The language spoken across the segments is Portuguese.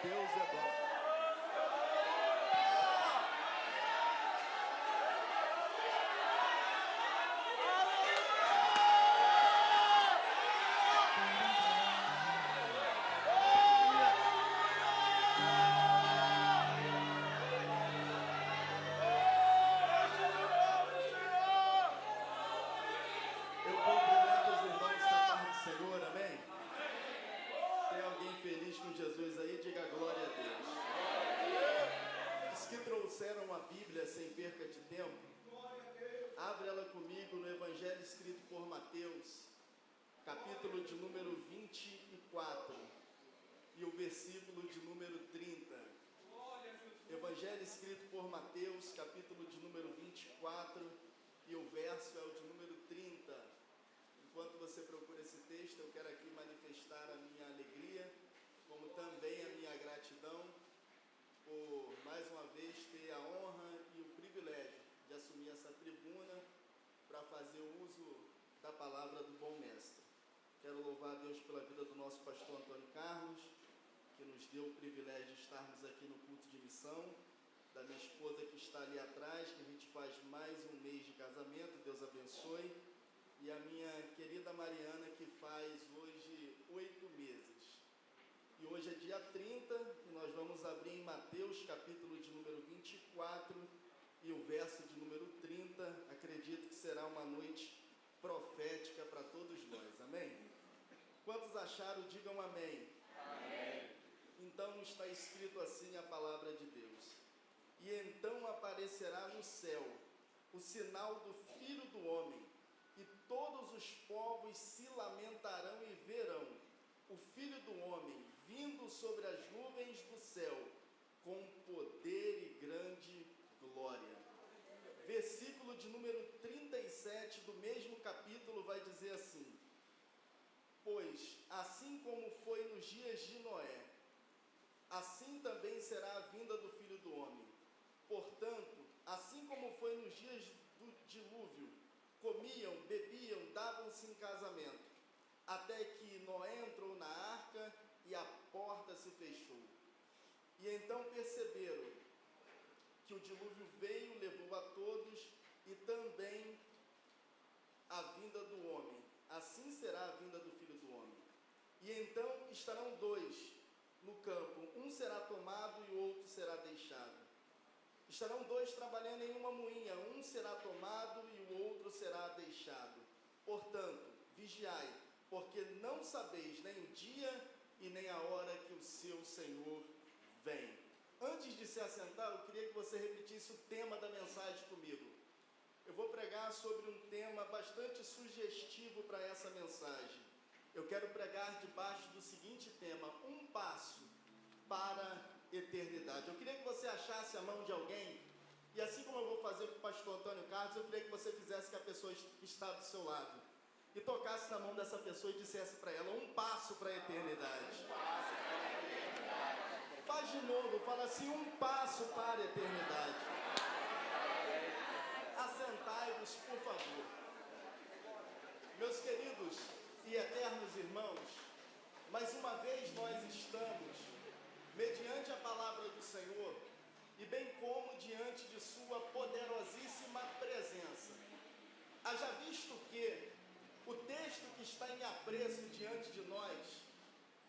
Deus é bom. Eu cumprimento os irmãos da paz do Senhor, amém? Tem alguém feliz com Jesus aí? Diga glória a Deus. Os que trouxeram a Bíblia sem perca de tempo, abre ela comigo no Evangelho escrito por Mateus, capítulo de número 24 e o versículo de número 30. Evangelho escrito por Mateus, capítulo de número 24 e o verso é o de número 30. Enquanto você procura esse texto, eu quero aqui manifestar a minha alegria, como também a minha gratidão, por mais uma vez ter a honra e o privilégio de assumir essa tribuna para fazer uso da palavra do bom mestre. Quero louvar a Deus pela vida do nosso pastor Antônio Carlos, que nos deu o privilégio de estarmos aqui no culto de missão, da minha esposa que está ali atrás, que a gente faz mais um mês de casamento, Deus abençoe, e a minha querida Mariana, que faz hoje 8 meses. E hoje é dia 30, e nós vamos abrir em Mateus, capítulo de número 24, e o verso de número 30. Acredito que será uma noite profética para todos nós, amém? Quantos acharam, digam amém. Amém. Então está escrito assim a palavra de Deus: e então aparecerá no céu o sinal do Filho do Homem, e todos os povos se lamentarão e verão o Filho do Homem vindo sobre as nuvens do céu, com poder e grande glória. Versículo de número 37 do mesmo capítulo vai dizer assim: pois assim como foi nos dias de Noé, assim também será a vinda do Filho do Homem. Portanto, assim como foi nos dias do dilúvio, comiam, bebiam, davam-se em casamento, até que Noé entrou na arca e a porta se fechou. E então perceberam que o dilúvio veio, levou a todos, e também a vinda do homem. Assim será a vinda do Filho do Homem. E então estarão dois no campo, um será tomado e o outro será deixado. Estarão dois trabalhando em uma moinha, um será tomado e o outro será deixado. Portanto, vigiai, porque não sabeis nem o dia e nem a hora que o seu Senhor vem. Antes de se assentar, eu queria que você repetisse o tema da mensagem comigo. Eu vou pregar sobre um tema bastante sugestivo para essa mensagem. Eu quero pregar debaixo do seguinte tema: um passo para a eternidade. Eu queria que você achasse a mão de alguém, e assim como eu vou fazer com o pastor Antônio Carlos, eu queria que você fizesse com a pessoa que está do seu lado, e tocasse na mão dessa pessoa e dissesse para ela: um passo para a eternidade. Faz de novo, fala assim: um passo para a eternidade. Assentai-vos, por favor. Meus queridos e eternos irmãos, mais uma vez nós estamos, mediante a palavra do Senhor, e bem como diante de sua poderosíssima presença. Haja visto que o texto que está em apreço diante de nós,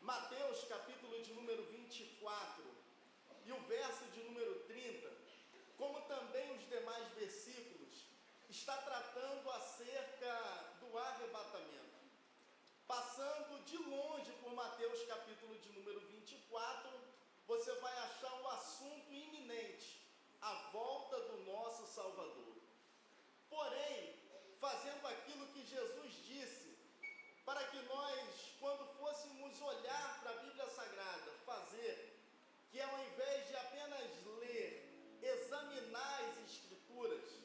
Mateus capítulo de número 24 e o verso de número 30, como também os demais versículos, está tratando acerca do arrebatamento. Passando de longe por Mateus capítulo de número 24, você vai achar um assunto iminente, a volta do nosso Salvador. Porém, fazendo aquilo que Jesus disse, para que nós, quando fôssemos olhar para a Bíblia Sagrada, fazer, que ao invés de apenas ler, examinar as Escrituras,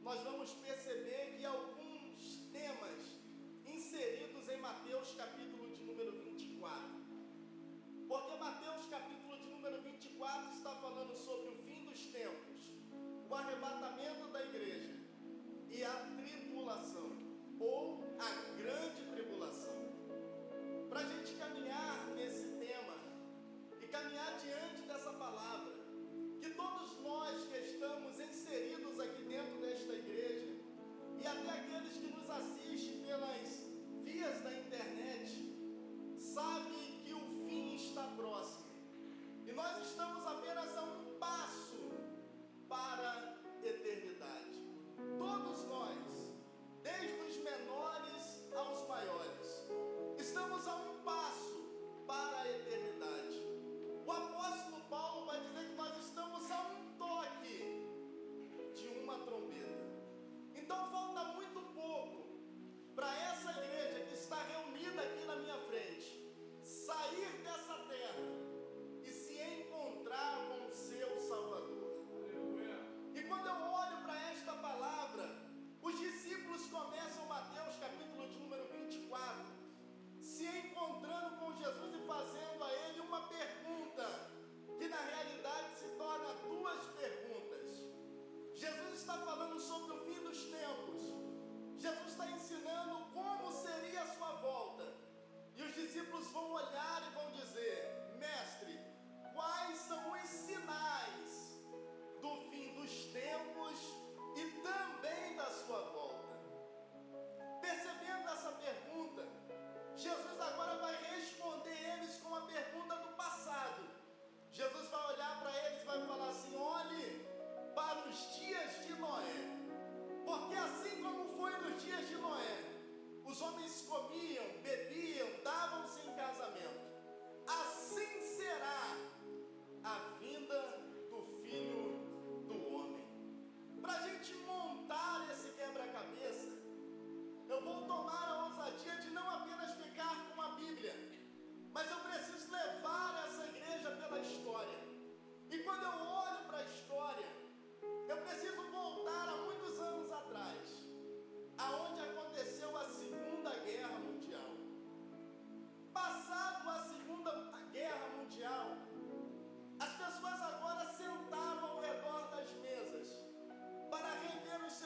nós vamos perceber que alguns temas inseridos em Mateus capítulo de número 24, porque Mateus capítulo de número 24 está falando sobre o fim dos tempos, o arrebatamento da igreja e a tribulação, ou a grande tribulação.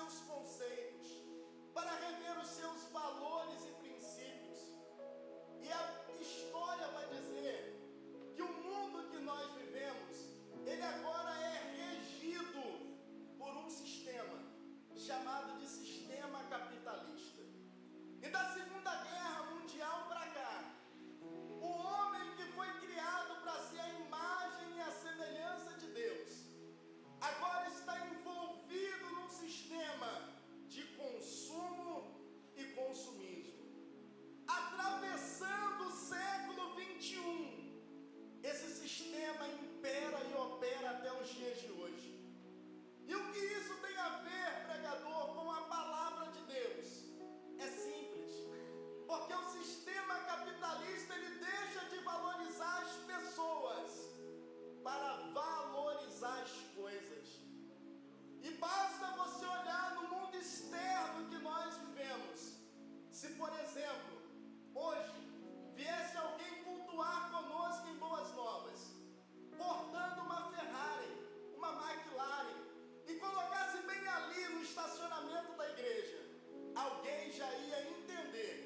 seus conceitos, para rever os seus valores e princípios. E a história vai dizer que o mundo que nós vivemos, ele agora é regido por um sistema chamado de sistema capitalista. E da Segunda Guerra Mundial para cá, o homem que foi criado para ser a imagem e a semelhança de Deus, agora está envolvido num sistema de consumo e consumismo. Atravessando o século 21, esse sistema impera e opera até os dias de hoje. E o que isso tem a ver, pregador, com a palavra de Deus? É simples, porque o sistema capitalista, ele deixa de valorizar as pessoas para valorizar as coisas. E basta você olhar no mundo externo que nós vivemos. Se, por exemplo, hoje viesse alguém cultuar conosco em Boas Novas, portando uma Ferrari, uma McLaren, e colocasse bem ali no estacionamento da igreja, alguém já ia entender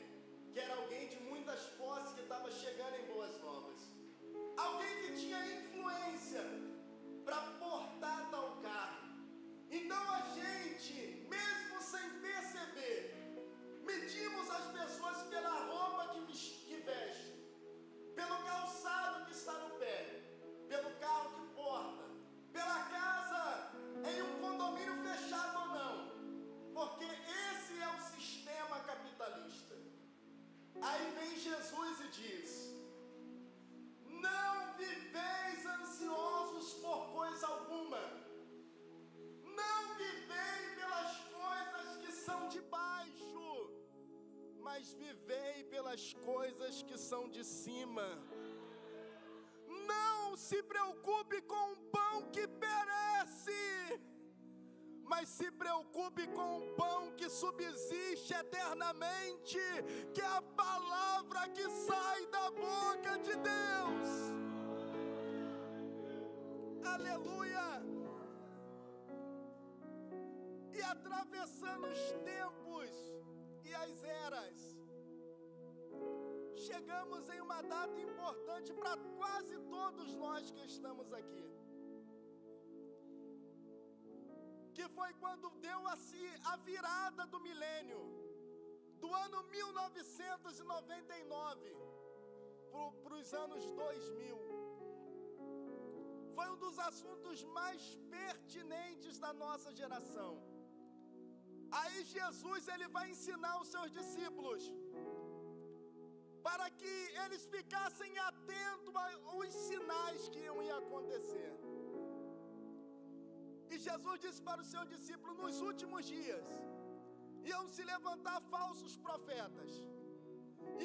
que era alguém de muitas posses que estava chegando em Boas Novas. Alguém que tinha influência para portar tal carro. Então a gente, mesmo sem perceber, medimos as pessoas pela roupa que veste, pelo calçado que está no pé, pelo carro que porta, pela casa em um condomínio fechado ou não, porque esse é o sistema capitalista. Aí vem Jesus e diz: não viveis ansiosos por coisa alguma, não vivei pelas coisas que são de baixo, mas vivei pelas coisas que são de cima. Não se preocupe com o pão que perece, mas se preocupe com o pão que subsiste eternamente, que é a palavra que sai da boca de Deus. Aleluia! E atravessando os tempos e as eras, chegamos em uma data importante para quase todos nós que estamos aqui, que foi quando deu-se a virada do milênio, do ano 1999 para os anos 2000. Foi um dos assuntos mais pertinentes da nossa geração. Aí Jesus, ele vai ensinar os seus discípulos para que eles ficassem atentos aos sinais que iam acontecer. E Jesus disse para os seus discípulos: nos últimos dias iam se levantar falsos profetas,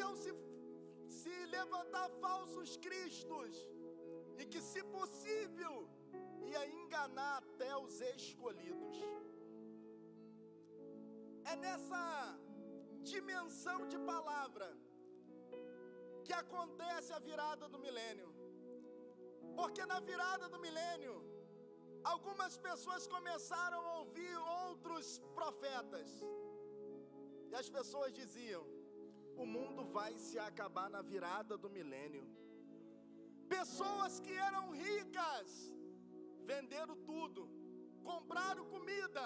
iam se levantar falsos cristos, e que, se possível, ia enganar até os escolhidos. É nessa dimensão de palavra que acontece a virada do milênio. Porque na virada do milênio, algumas pessoas começaram a ouvir outros profetas. E as pessoas diziam: o mundo vai se acabar na virada do milênio. Pessoas que eram ricas venderam tudo, compraram comida,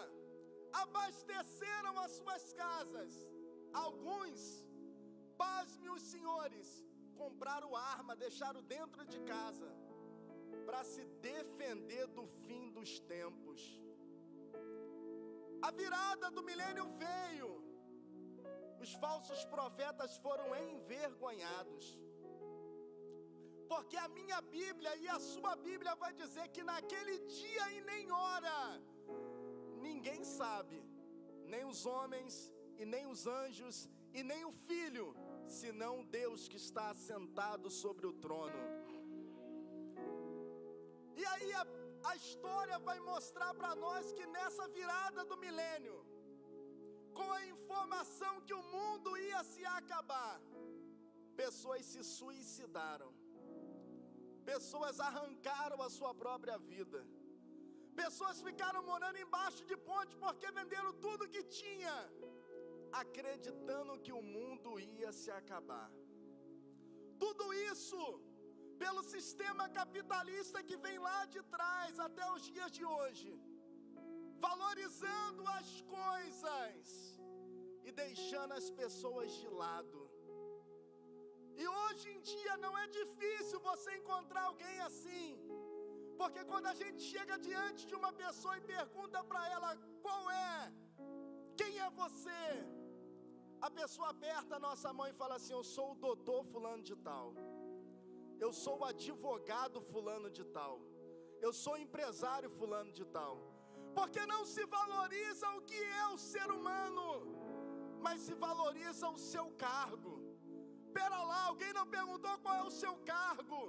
abasteceram as suas casas. Alguns, pasme os senhores, compraram arma, deixaram dentro de casa para se defender do fim dos tempos. A virada do milênio veio. Os falsos profetas foram envergonhados. Porque a minha Bíblia e a sua Bíblia vai dizer que naquele dia e nem hora, ninguém sabe, nem os homens e nem os anjos e nem o Filho, senão Deus que está assentado sobre o trono. E aí a história vai mostrar para nós que nessa virada do milênio, com a informação que o mundo ia se acabar, pessoas se suicidaram. Pessoas arrancaram a sua própria vida. Pessoas ficaram morando embaixo de ponte porque venderam tudo que tinha, acreditando que o mundo ia se acabar. Tudo isso pelo sistema capitalista que vem lá de trás até os dias de hoje, valorizando as coisas e deixando as pessoas de lado. E hoje em dia não é difícil você encontrar alguém assim, porque quando a gente chega diante de uma pessoa e pergunta para ela qual é, quem é você, a pessoa aperta a nossa mão e fala assim: eu sou o doutor fulano de tal, eu sou o advogado fulano de tal, eu sou o empresário fulano de tal. Porque não se valoriza o que é o ser humano, mas se valoriza o seu cargo. Pera lá, alguém não perguntou qual é o seu cargo,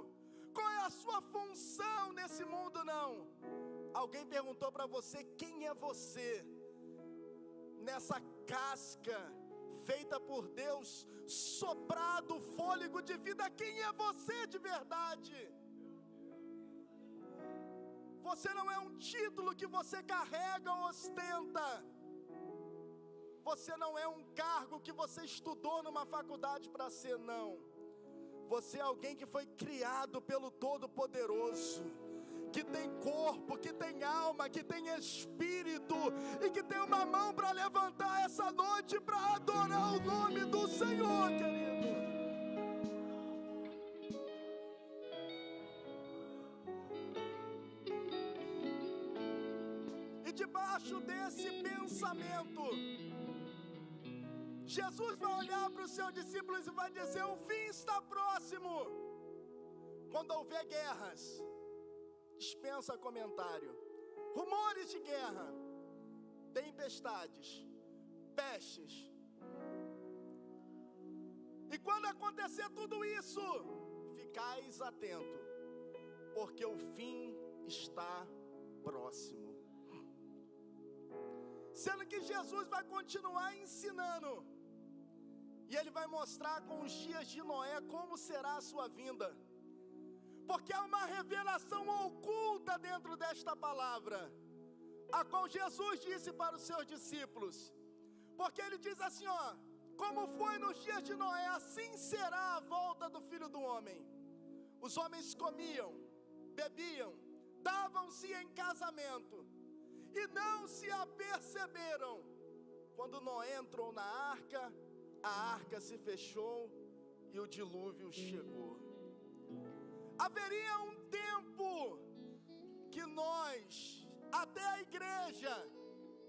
qual é a sua função nesse mundo, não. Alguém perguntou para você quem é você, nessa casca feita por Deus, soprado o fôlego de vida. Quem é você de verdade? Você não é um título que você carrega ou ostenta. Você não é um cargo que você estudou numa faculdade para ser, não. Você é alguém que foi criado pelo Todo-Poderoso, que tem corpo, que tem alma, que tem espírito e que tem uma mão para levantar essa noite para adorar o nome do Senhor, querido. E debaixo desse pensamento, Jesus vai olhar para os seus discípulos e vai dizer: o fim está próximo. Quando houver guerras, dispensa comentário, rumores de guerra, tempestades, pestes. E quando acontecer tudo isso, ficais atento, porque o fim está próximo. Sendo que Jesus vai continuar ensinando, e Ele vai mostrar com os dias de Noé como será a sua vinda. Porque há uma revelação oculta dentro desta palavra, a qual Jesus disse para os seus discípulos. Porque Ele diz assim, ó: como foi nos dias de Noé, assim será a volta do Filho do Homem. Os homens comiam, bebiam, davam-se em casamento, e não se aperceberam. Quando Noé entrou na arca, a arca se fechou e o dilúvio chegou. Haveria um tempo que nós, até a igreja,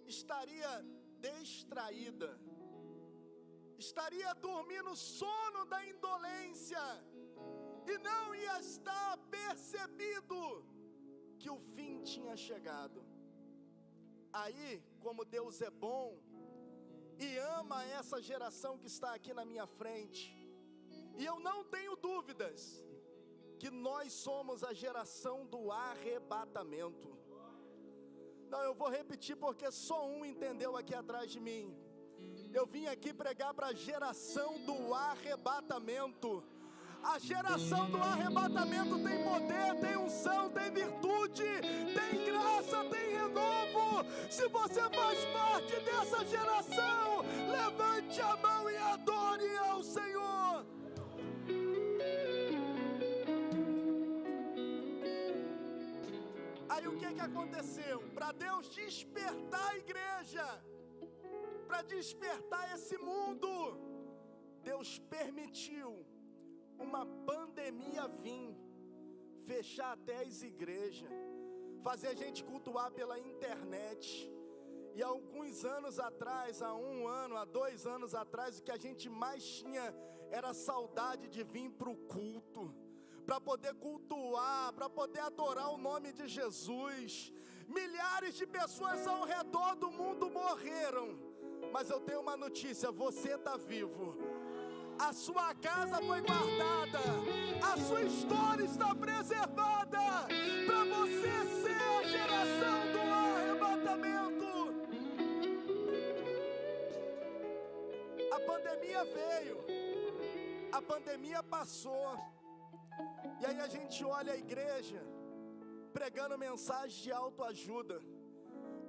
estaria distraída, estaria dormindo o sono da indolência, e não ia estar percebido que o fim tinha chegado. Aí, como Deus é bom e ama essa geração que está aqui na minha frente, e eu não tenho dúvidas que nós somos a geração do arrebatamento. Não, eu vou repetir porque só um entendeu aqui atrás de mim. Eu vim aqui pregar para a geração do arrebatamento. A geração do arrebatamento tem poder, tem unção, tem virtude, tem graça, tem renovo. Se você faz parte dessa geração, levante a mão e adore ao Senhor. Aí o que aconteceu? Para Deus despertar a igreja, para despertar esse mundo, Deus permitiu uma pandemia vir, fechar até as igrejas, fazer a gente cultuar pela internet. E há alguns anos atrás, há 1 ano, há 2 anos atrás, o que a gente mais tinha era saudade de vir para o culto, para poder cultuar, para poder adorar o nome de Jesus. Milhares de pessoas ao redor do mundo morreram, mas eu tenho uma notícia: você está vivo. A sua casa foi guardada, a sua história está preservada, para você ser a geração do arrebatamento. A pandemia veio, a pandemia passou, e aí a gente olha a igreja, pregando mensagem de autoajuda,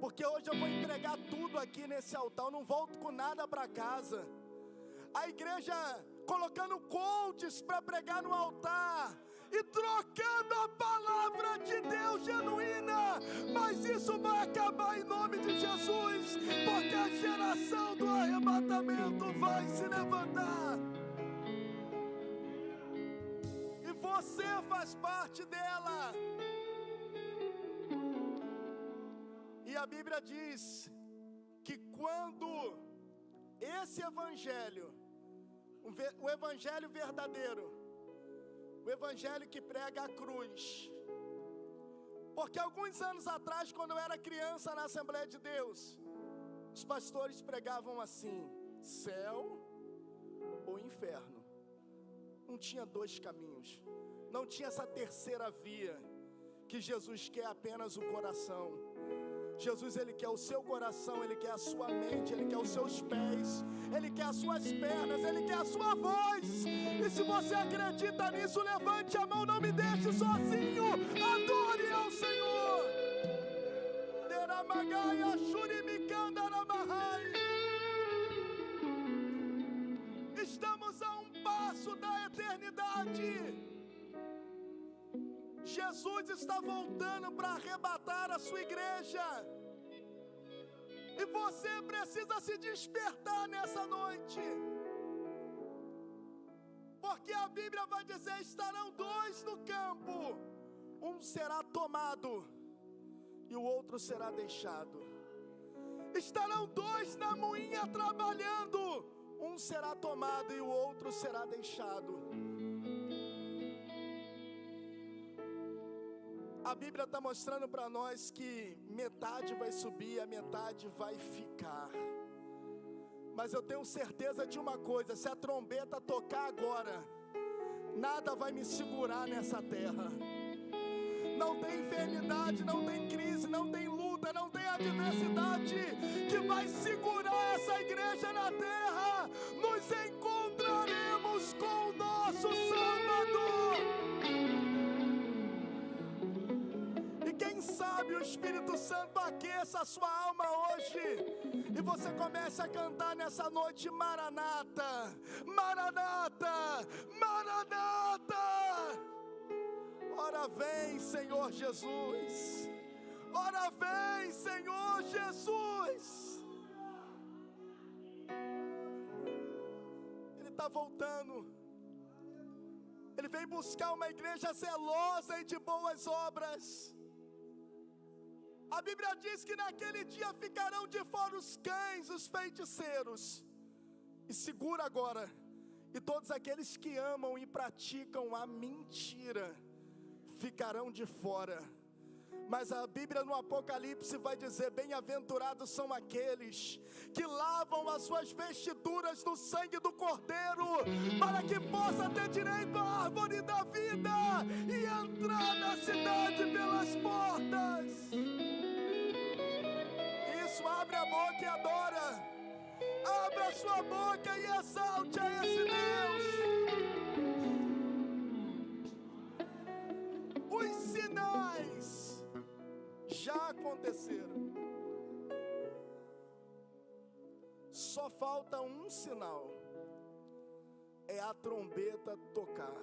porque hoje eu vou entregar tudo aqui nesse altar, eu não volto com nada para casa. A igreja colocando coaches para pregar no altar e trocando a palavra de Deus genuína, mas isso vai acabar em nome de Jesus, porque a geração do arrebatamento vai se levantar, e você faz parte dela. E a Bíblia diz que quando esse evangelho, o evangelho verdadeiro, o evangelho que prega a cruz, porque alguns anos atrás, quando eu era criança na Assembleia de Deus, os pastores pregavam assim: céu ou inferno. Não tinha dois caminhos, não tinha essa terceira via, que Jesus quer apenas o coração. Jesus, Ele quer o seu coração, Ele quer a sua mente, Ele quer os seus pés, Ele quer as suas pernas, Ele quer a sua voz. E se você acredita nisso, levante a mão, não me deixe sozinho, adore ao Senhor. Estamos a um passo da eternidade. Jesus está voltando para arrebatar a sua igreja, e você precisa se despertar nessa noite, porque a Bíblia vai dizer: estarão dois no campo, um será tomado e o outro será deixado. Estarão dois na moinha trabalhando, um será tomado e o outro será deixado. A Bíblia está mostrando para nós que metade vai subir, a metade vai ficar. Mas eu tenho certeza de uma coisa: se a trombeta tocar agora, nada vai me segurar nessa terra. Não tem enfermidade, não tem crise, não tem luta, não tem adversidade que vai segurar essa igreja na terra. Nos encontraremos com o nosso Salvador. Quem sabe o Espírito Santo aqueça a sua alma hoje, e você comece a cantar nessa noite: Maranata, Maranata, Maranata. Ora vem, Senhor Jesus. Ora vem, Senhor Jesus. Ele está voltando. Ele vem buscar uma igreja zelosa e de boas obras. A Bíblia diz que naquele dia ficarão de fora os cães, os feiticeiros. E segura agora: e todos aqueles que amam e praticam a mentira ficarão de fora. Mas a Bíblia no Apocalipse vai dizer: bem-aventurados são aqueles que lavam as suas vestiduras no sangue do Cordeiro, para que possa ter direito à árvore da vida e entrar na cidade pelas portas. Isso, abre a boca e adora. Abra a sua boca e exalte a esse Deus. Os sinais já aconteceram. Só falta um sinal: é a trombeta tocar.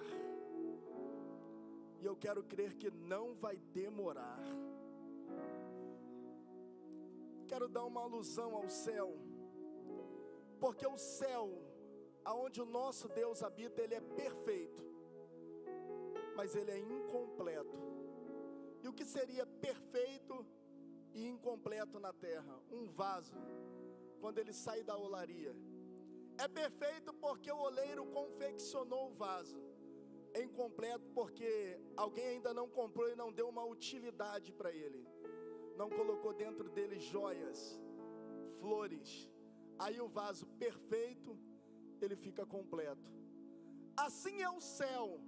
E eu quero crer que não vai demorar. Quero dar uma alusão ao céu, porque o céu, aonde o nosso Deus habita, ele é perfeito, mas ele é incompleto. E o que seria perfeito e incompleto na terra? Um vaso, quando ele sai da olaria. É perfeito porque o oleiro confeccionou o vaso. É incompleto porque alguém ainda não comprou e não deu uma utilidade para ele. Não colocou dentro dele joias, flores. Aí o vaso perfeito, ele fica completo. Assim é o céu.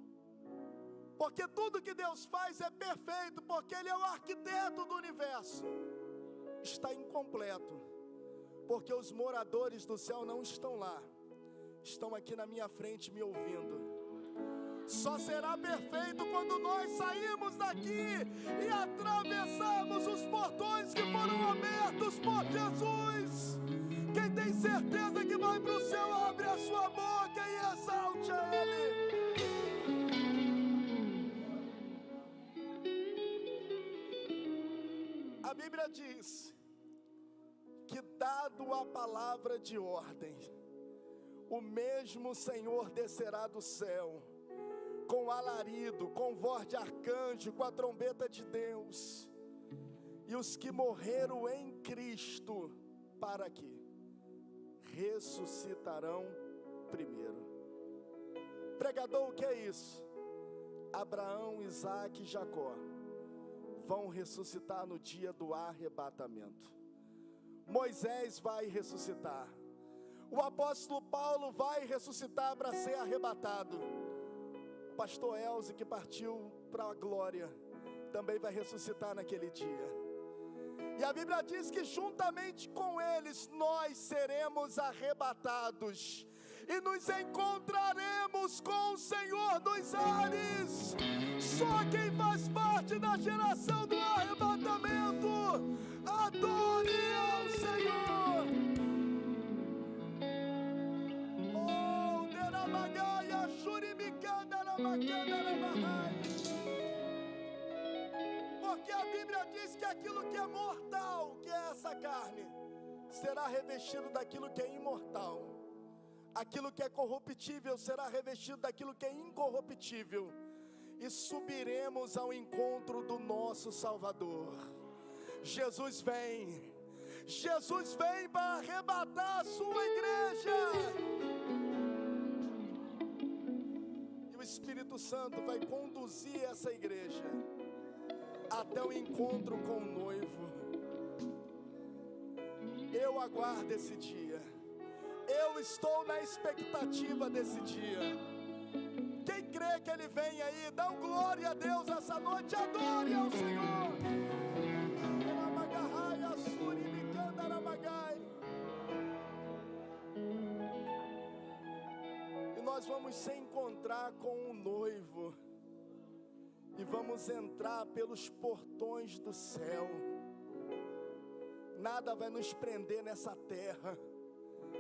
Porque tudo que Deus faz é perfeito, porque Ele é o arquiteto do universo. Está incompleto, porque os moradores do céu não estão lá. Estão aqui na minha frente me ouvindo. só será perfeito quando nós sairmos daqui e atravessarmos os portões que foram abertos por Jesus. Quem tem certeza que vai para o céu, abre a sua boca e exalte a Ele. A Bíblia diz que, dado a palavra de ordem, o mesmo Senhor descerá do céu, com alarido, com voz de arcanjo, com a trombeta de Deus, e os que morreram em Cristo, para quê? Ressuscitarão primeiro. Pregador, o que é isso? Abraão, Isaque e Jacó vão ressuscitar no dia do arrebatamento. Moisés vai ressuscitar. O apóstolo Paulo vai ressuscitar para ser arrebatado. O pastor Elze, que partiu para a glória, também vai ressuscitar naquele dia. E a Bíblia diz que juntamente com eles nós seremos arrebatados e nos encontraremos com o Senhor nos ares. Só quem faz parte da geração do arrebatamento, adore ao Senhor. Oh, Derabagaia, Shuribicanda, Ramacanda, Ramahai. Porque a Bíblia diz que aquilo que é mortal, que é essa carne, será revestido daquilo que é imortal. Aquilo que é corruptível será revestido daquilo que é incorruptível. E subiremos ao encontro do nosso Salvador. Jesus vem para arrebatar a sua igreja. E o Espírito Santo vai conduzir essa igreja até o encontro com o noivo. Eu aguardo esse dia. Eu estou na expectativa desse dia. Quem crê que Ele vem aí, dá um glória a Deus essa noite, adore ao Senhor. E nós vamos se encontrar com o noivo. E vamos entrar pelos portões do céu. Nada vai nos prender nessa terra.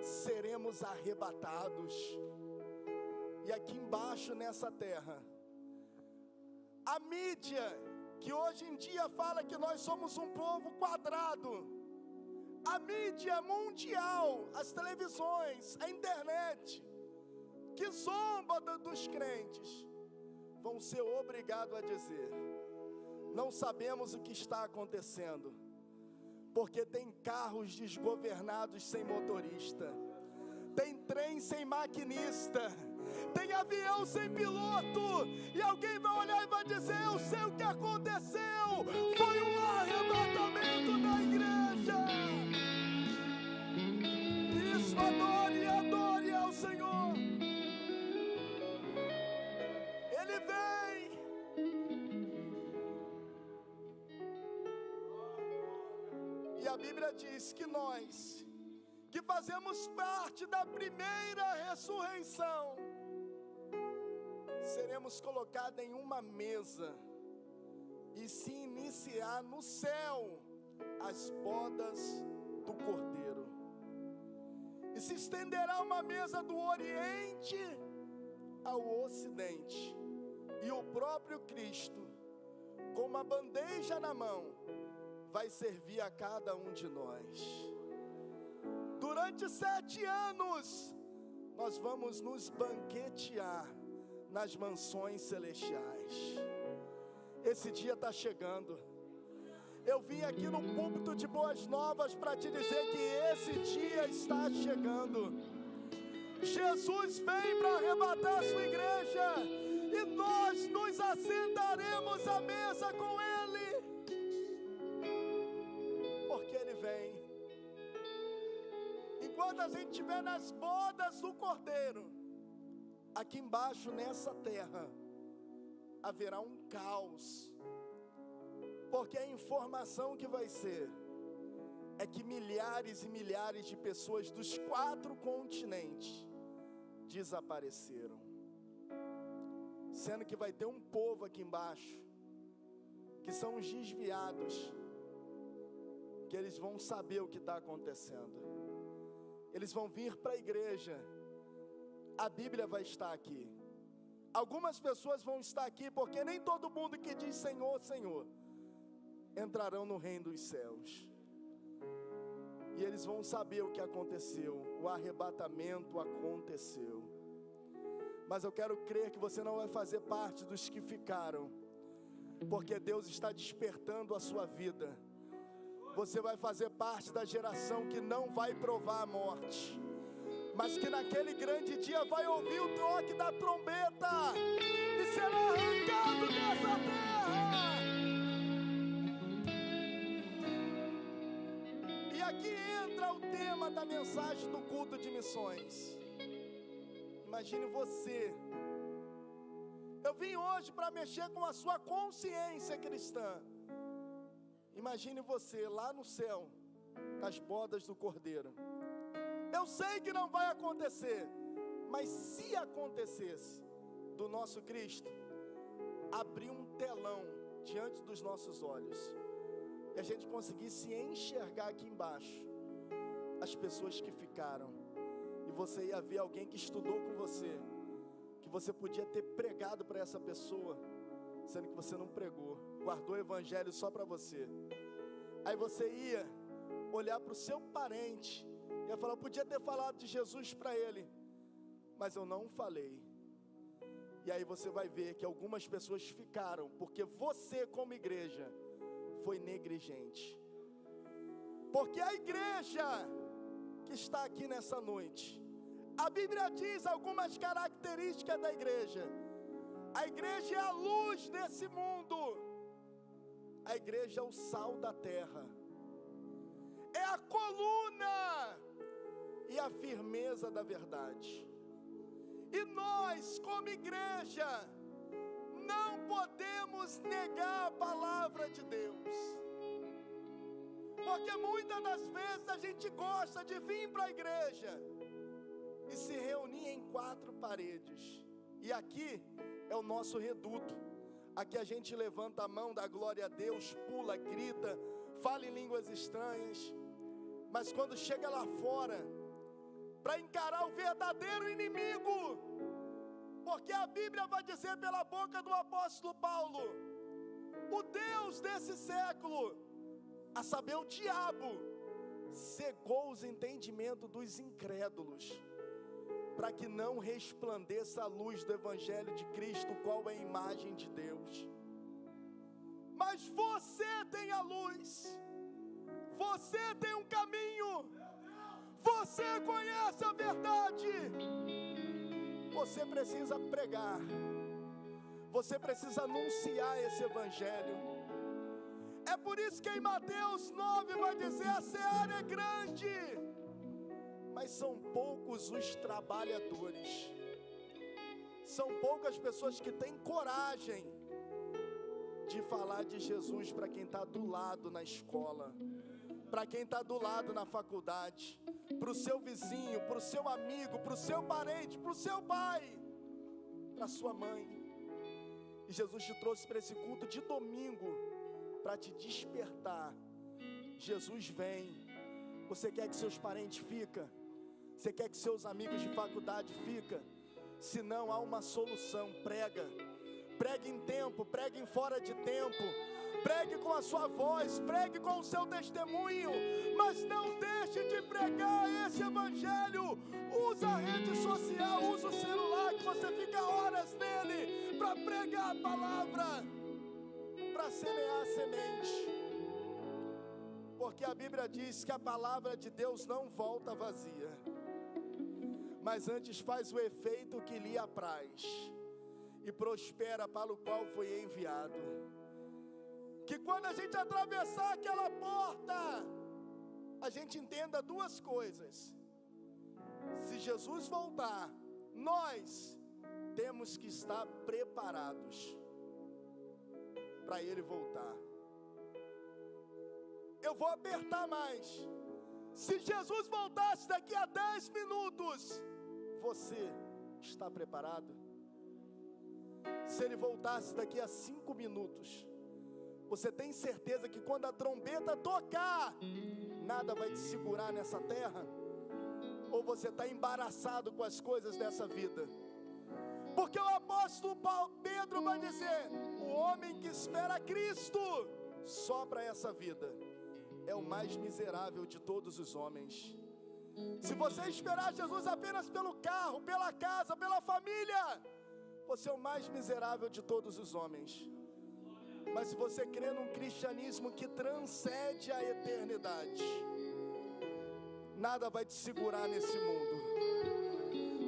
Seremos arrebatados. E aqui embaixo nessa terra, a mídia, que hoje em dia fala que nós somos um povo quadrado, a mídia mundial, as televisões, a internet, que zomba dos crentes, vão ser obrigados a dizer: não sabemos o que está acontecendo, porque tem carros desgovernados sem motorista, tem trem sem maquinista, tem avião sem piloto, e alguém vai olhar e vai dizer: eu sei o que aconteceu, foi um arrebatamento da igreja. Isso, adore ao Senhor. Ele vem. E a Bíblia diz que nós, que fazemos parte da primeira ressurreição, seremos colocados em uma mesa e se iniciar no céu as bodas do Cordeiro. E se estenderá uma mesa do Oriente ao Ocidente, e o próprio Cristo, com uma bandeja na mão, vai servir a cada um de nós. Durante 7 anos, nós vamos nos banquetear nas mansões celestiais. Esse dia está chegando. Eu vim aqui no púlpito de Boas Novas para te dizer que esse dia está chegando. Jesus vem para arrebatar a sua igreja, e nós nos assentaremos à mesa com Ele, porque Ele vem. Enquanto a gente estiver nas bodas do Cordeiro, aqui embaixo nessa terra haverá um caos, porque a informação que vai ser é que milhares e milhares de pessoas dos 4 continentes desapareceram. sendo que vai ter um povo aqui embaixo, que são os desviados, que eles vão saber o que está acontecendo. Eles vão vir para a igreja, a Bíblia vai estar aqui. Algumas pessoas vão estar aqui, porque nem todo mundo que diz Senhor, Senhor, entrarão no reino dos céus. E eles vão saber o que aconteceu, o arrebatamento aconteceu. Mas eu quero crer que você não vai fazer parte dos que ficaram, porque Deus está despertando a sua vida. Você vai fazer parte da geração que não vai provar a morte, mas que naquele grande dia vai ouvir o toque da trombeta e será arrancado dessa terra. E aqui entra o tema da mensagem do culto de missões. Imagine você. Eu vim hoje para mexer com a sua consciência cristã. Imagine você lá no céu, nas bodas do Cordeiro. Eu sei que não vai acontecer, mas se acontecesse, do nosso Cristo abrir um telão diante dos nossos olhos, e a gente conseguisse enxergar aqui embaixo as pessoas que ficaram, e você ia ver alguém que estudou com você, que você podia ter pregado para essa pessoa, sendo que você não pregou, guardou o evangelho só para você. Aí você ia olhar para o seu parente, ia falar, eu podia ter falado de Jesus para ele, mas eu não falei. E aí você vai ver que algumas pessoas ficaram, porque você como igreja foi negligente. Porque a igreja que está aqui nessa noite, a Bíblia diz algumas características da igreja. A igreja é a luz desse mundo. A igreja é o sal da terra. É a coluna e a firmeza da verdade. E nós, como igreja, não podemos negar a palavra de Deus. Porque muitas das vezes a gente gosta de vir para a igreja e se reunir em 4 paredes. E aqui é o nosso reduto. Aqui a gente levanta a mão, dá glória a Deus, pula, grita, fala em línguas estranhas. Mas quando chega lá fora, para encarar o verdadeiro inimigo, porque a Bíblia vai dizer pela boca do apóstolo Paulo, o Deus desse século, a saber o diabo, cegou os entendimentos dos incrédulos, para que não resplandeça a luz do Evangelho de Cristo, qual é a imagem de Deus. Mas você tem a luz, você tem um caminho, você conhece a verdade, você precisa pregar, você precisa anunciar esse Evangelho. É por isso que em Mateus 9 vai dizer, a seara é grande, mas são poucos os trabalhadores. São poucas pessoas que têm coragem de falar de Jesus para quem está do lado na escola, para quem está do lado na faculdade, para o seu vizinho, para o seu amigo, para o seu parente, para o seu pai, para a sua mãe. E Jesus te trouxe para esse culto de domingo para te despertar. Jesus vem. Você quer que seus parentes fiquem? Você quer que seus amigos de faculdade fiquem? Se não, há uma solução. Prega. Pregue em tempo, pregue em fora de tempo. Pregue com a sua voz, pregue com o seu testemunho, mas não deixe de pregar esse Evangelho. Usa a rede social, usa o celular, que você fica horas nele, para pregar a palavra, para semear a semente. Porque a Bíblia diz que a palavra de Deus não volta vazia, mas antes faz o efeito que lhe apraz, e prospera para o qual foi enviado. Que quando a gente atravessar aquela porta, a gente entenda 2 coisas. Se Jesus voltar, nós temos que estar preparados para Ele voltar. Eu vou apertar mais. Se Jesus voltasse daqui a 10 minutos, você está preparado? Se ele voltasse daqui a 5 minutos, você tem certeza que quando a trombeta tocar, nada vai te segurar nessa terra? Ou você está embaraçado com as coisas dessa vida? Porque o apóstolo Pedro vai dizer: o homem que espera Cristo só para essa vida é o mais miserável de todos os homens. Se você esperar Jesus apenas pelo carro, pela casa, pela família, você é o mais miserável de todos os homens. Mas se você crê num cristianismo que transcende a eternidade, nada vai te segurar nesse mundo.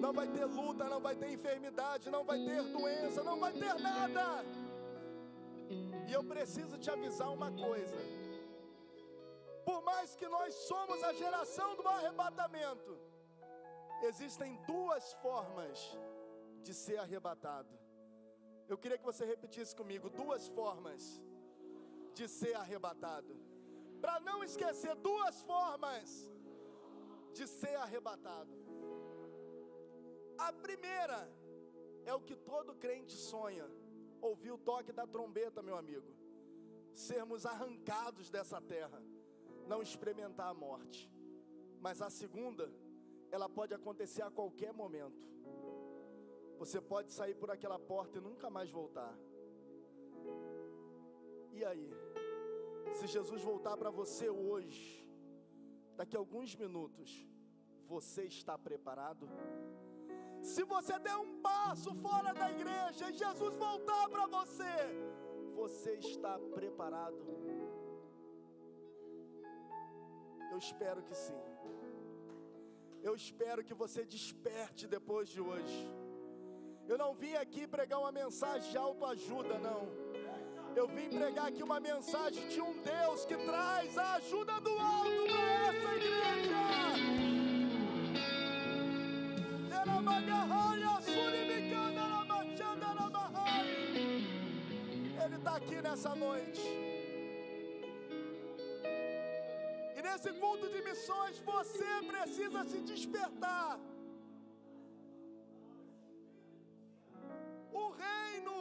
Não vai ter luta, não vai ter enfermidade, não vai ter doença, não vai ter nada. E eu preciso te avisar uma coisa: por mais que nós somos a geração do arrebatamento, existem 2 formas de ser arrebatado. Eu queria que você repetisse comigo: 2 formas de ser arrebatado. Para não esquecer, 2 formas de ser arrebatado. A primeira é o que todo crente sonha: ouvir o toque da trombeta, meu amigo. Sermos arrancados dessa terra, não experimentar a morte. Mas a segunda, ela pode acontecer a qualquer momento. Você pode sair por aquela porta e nunca mais voltar. E aí? Se Jesus voltar para você hoje, daqui a alguns minutos, você está preparado? Se você der um passo fora da igreja e Jesus voltar para você, você está preparado? Eu espero que sim. Eu espero que você desperte depois de hoje. Eu não vim aqui pregar uma mensagem de autoajuda, não. Eu vim pregar aqui uma mensagem de um Deus que traz a ajuda do alto para essa igreja. Ele está aqui nessa noite. E nesse culto de missões, você precisa se despertar. O reino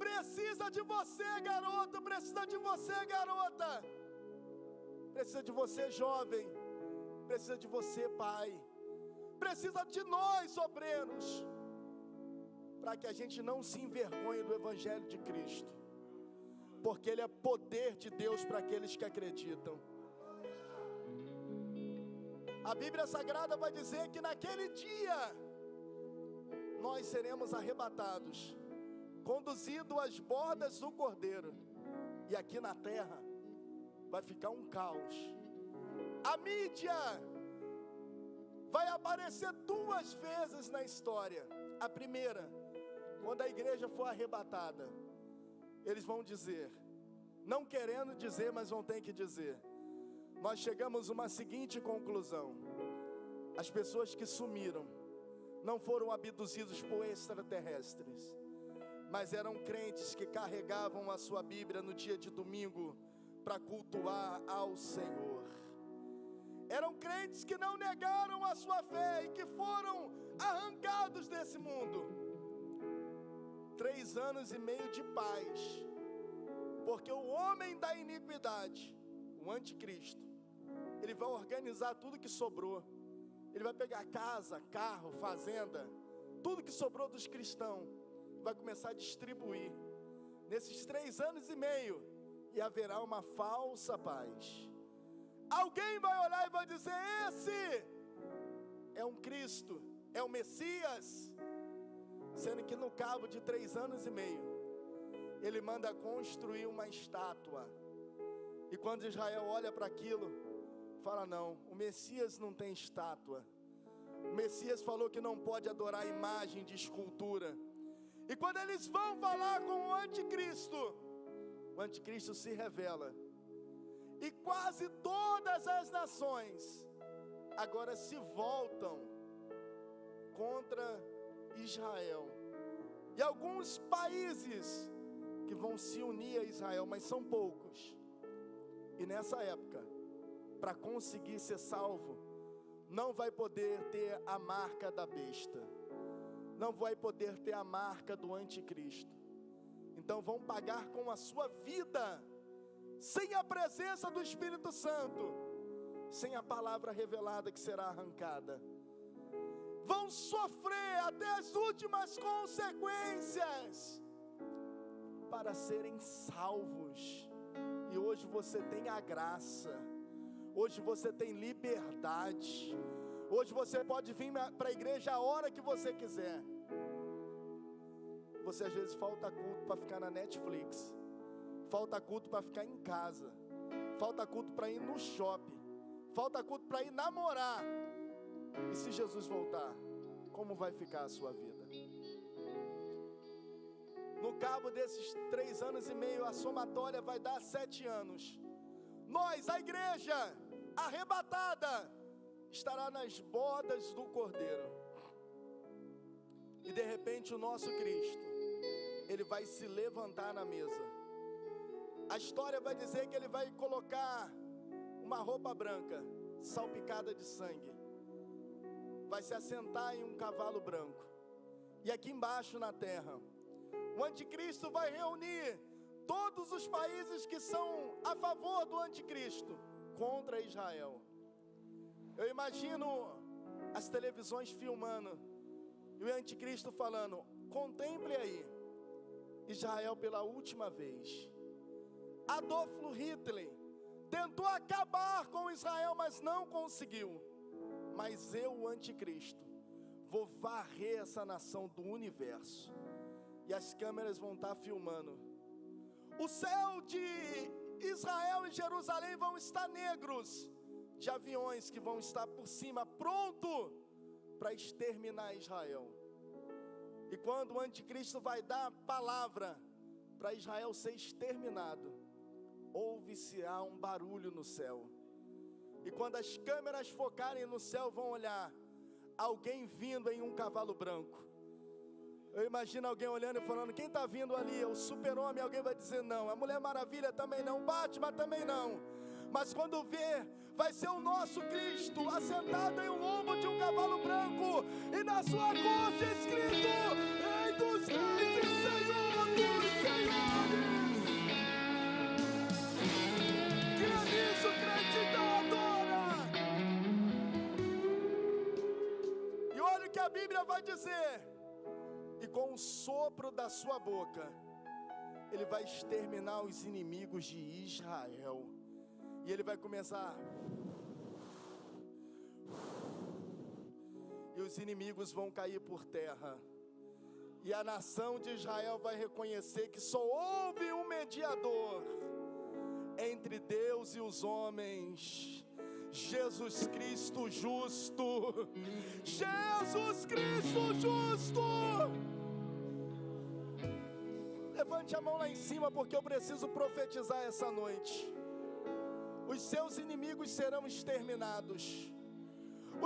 precisa de você, garoto. Precisa de você, garota. Precisa de você, jovem. Precisa de você, pai. Precisa de nós, obreiros, para que a gente não se envergonhe do Evangelho de Cristo, porque ele é poder de Deus para aqueles que acreditam. A Bíblia Sagrada vai dizer que naquele dia nós seremos arrebatados, conduzidos às bordas do Cordeiro, e aqui na terra vai ficar um caos. A mídia vai aparecer 2 vezes na história. A primeira, quando a igreja for arrebatada, eles vão dizer, não querendo dizer, mas vão ter que dizer: nós chegamos a uma seguinte conclusão: as pessoas que sumiram não foram abduzidos por extraterrestres, mas eram crentes que carregavam a sua Bíblia no dia de domingo para cultuar ao Senhor. Eram crentes que não negaram a sua fé e que foram arrancados desse mundo. 3 anos e meio de paz, porque o homem da iniquidade, o anticristo, ele vai organizar tudo que sobrou. Ele vai pegar casa, carro, fazenda, tudo que sobrou dos cristãos, vai começar a distribuir. Nesses 3 anos e meio, e haverá uma falsa paz. Alguém vai olhar e vai dizer: esse é um Cristo, é o Messias. Sendo que no cabo de 3 anos e meio, ele manda construir uma estátua. E quando Israel olha para aquilo, fala: não, o Messias não tem estátua. O Messias falou que não pode adorar imagem de escultura. E quando eles vão falar com o anticristo se revela. E quase todas as nações agora se voltam contra Israel. E alguns países que vão se unir a Israel, mas são poucos. E nessa época, para conseguir ser salvo, não vai poder ter a marca da besta, não vai poder ter a marca do anticristo. então vão pagar com a sua vida, sem a presença do Espírito Santo, sem a palavra revelada que será arrancada. Vão sofrer até as últimas consequências para serem salvos. E hoje você tem a graça, hoje você tem liberdade, hoje você pode vir para a igreja a hora que você quiser. Você às vezes falta culto para ficar na Netflix, falta culto para ficar em casa, falta culto para ir no shopping, falta culto para ir namorar. E se Jesus voltar, como vai ficar a sua vida? No cabo desses 3 anos e meio, a somatória vai dar 7 anos. Nós, a igreja arrebatada, estará nas bodas do Cordeiro. E de repente o nosso Cristo, Ele vai se levantar na mesa. A história vai dizer que Ele vai colocar uma roupa branca, salpicada de sangue. Vai se assentar em um cavalo branco. E aqui embaixo na terra, o anticristo vai reunir todos os países que são a favor do anticristo contra Israel. Eu imagino as televisões filmando e o anticristo falando: contemple aí, Israel pela última vez. Adolf Hitler tentou acabar com Israel, mas não conseguiu. Mas eu, o anticristo, vou varrer essa nação do universo. E as câmeras vão estar filmando. O céu de Israel e Jerusalém vão estar negros, de aviões que vão estar por cima, pronto para exterminar Israel. E quando o anticristo vai dar a palavra para Israel ser exterminado, ouve-se-á um barulho no céu. E quando as câmeras focarem no céu, vão olhar alguém vindo em um cavalo branco. Eu imagino alguém olhando e falando: quem está vindo ali? É o super-homem. Alguém vai dizer não. A Mulher Maravilha também não. Batman também não. Mas quando ver, vai ser o nosso Cristo assentado em um lombo de um cavalo branco, e na sua coxa escrito: Rei dos Reis e Senhor dos Senhores. Crê nisso, crente, então adora. E olha o que a Bíblia vai dizer: e com o sopro da sua boca, Ele vai exterminar os inimigos de Israel. E Ele vai começar. E os inimigos vão cair por terra. E a nação de Israel vai reconhecer que só houve um mediador entre Deus e os homens: Jesus Cristo justo. Jesus Cristo justo. Levante a mão lá em cima, porque eu preciso profetizar essa noite. Os seus inimigos serão exterminados.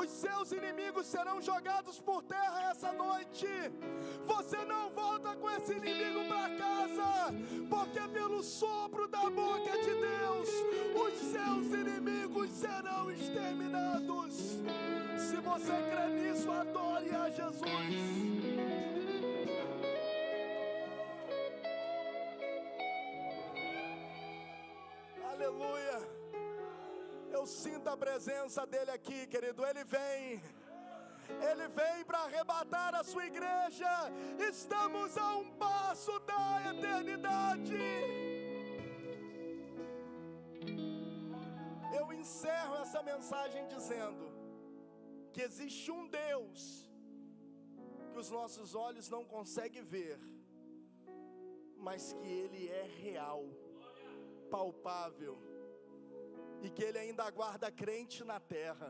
Os seus inimigos serão jogados por terra essa noite. Você não volta com esse inimigo para casa, porque pelo sopro da boca de Deus, os seus inimigos serão exterminados. Se você crê nisso, adore a Jesus. Aleluia. Eu sinto a presença dele aqui, querido. Ele vem para arrebatar a sua igreja. Estamos a um passo da eternidade. Eu encerro essa mensagem dizendo que existe um Deus que os nossos olhos não conseguem ver, mas que Ele é real, palpável, e que Ele ainda aguarda crente na terra.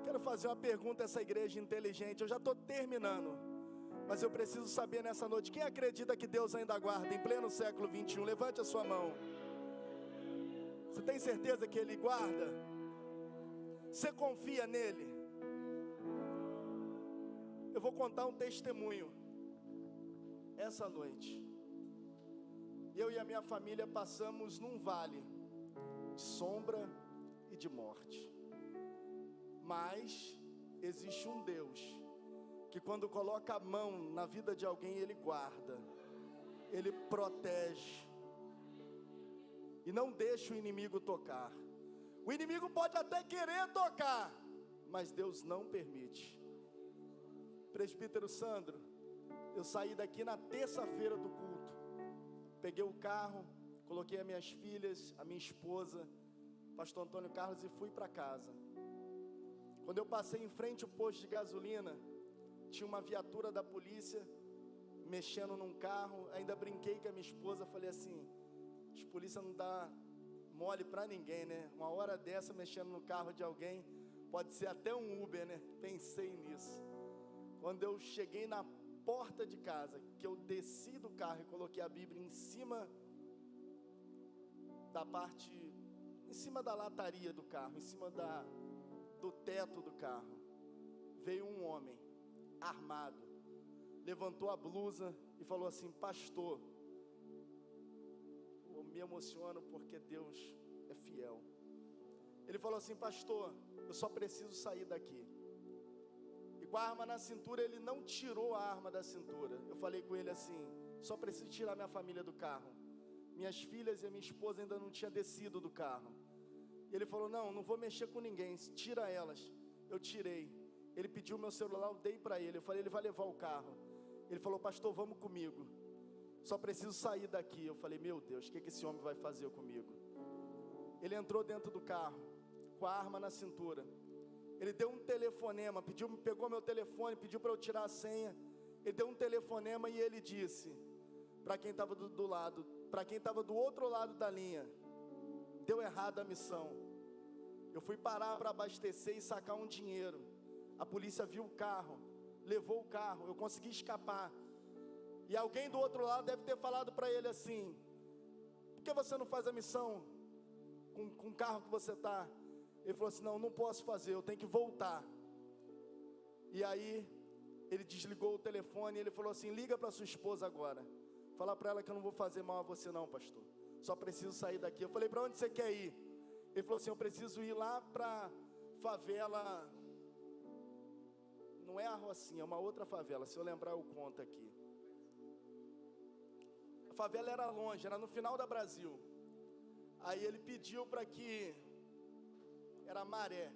Quero fazer uma pergunta a essa igreja inteligente. Eu já estou terminando, mas eu preciso saber nessa noite: quem acredita que Deus ainda aguarda em pleno século 21? Levante a sua mão. Você tem certeza que Ele guarda? Você confia nele? Eu vou contar um testemunho. Essa noite, eu e a minha família passamos num vale de sombra e de morte. Mas existe um Deus que, quando coloca a mão na vida de alguém, Ele guarda. Ele protege. E não deixa o inimigo tocar. O inimigo pode até querer tocar, mas Deus não permite. Presbítero Sandro, eu saí daqui na terça-feira do culto. Peguei o carro, coloquei as minhas filhas, a minha esposa, pastor Antônio Carlos, e fui para casa. Quando eu passei em frente ao posto de gasolina, tinha uma viatura da polícia mexendo num carro. Ainda brinquei com a minha esposa, falei assim: os polícia não dá mole para ninguém, né? Uma hora dessa mexendo no carro de alguém, pode ser até um Uber, né? Pensei nisso. Quando eu cheguei na porta de casa, que eu desci do carro e coloquei a Bíblia em cima da parte, em cima da lataria do carro, em cima do teto do carro, veio um homem armado, levantou a blusa e falou assim: pastor, eu me emociono porque Deus é fiel. Ele falou assim: pastor, eu só preciso sair daqui. E com a arma na cintura, ele não tirou a arma da cintura. Eu falei com ele assim: só preciso tirar minha família do carro. Minhas filhas e a minha esposa ainda não tinham descido do carro. Ele falou: não vou mexer com ninguém, tira elas. Eu tirei. Ele pediu meu celular, eu dei para ele. Eu falei: ele vai levar o carro. Ele falou: pastor, vamos comigo, só preciso sair daqui. Eu falei: meu Deus, o que esse homem vai fazer comigo? Ele entrou dentro do carro, com a arma na cintura. Ele deu um telefonema, pegou meu telefone, pediu para eu tirar a senha. Ele deu um telefonema e ele disse, para quem estava do lado, para quem estava do outro lado da linha: deu errado a missão. Eu fui parar para abastecer e sacar um dinheiro. A polícia viu o carro, levou o carro, eu consegui escapar. E alguém do outro lado deve ter falado para ele assim: por que você não faz a missão com o carro que você está? Ele falou assim: não posso fazer, eu tenho que voltar. E aí ele desligou o telefone e ele falou assim: liga para sua esposa agora, fala para ela que eu não vou fazer mal a você não, pastor, só preciso sair daqui. Eu falei: para onde você quer ir? Ele falou assim: eu preciso ir lá para favela, não é a Rocinha, é uma outra favela, se eu lembrar eu conto aqui. A favela era longe, era no final da Brasil. Aí ele pediu para que, era Maré,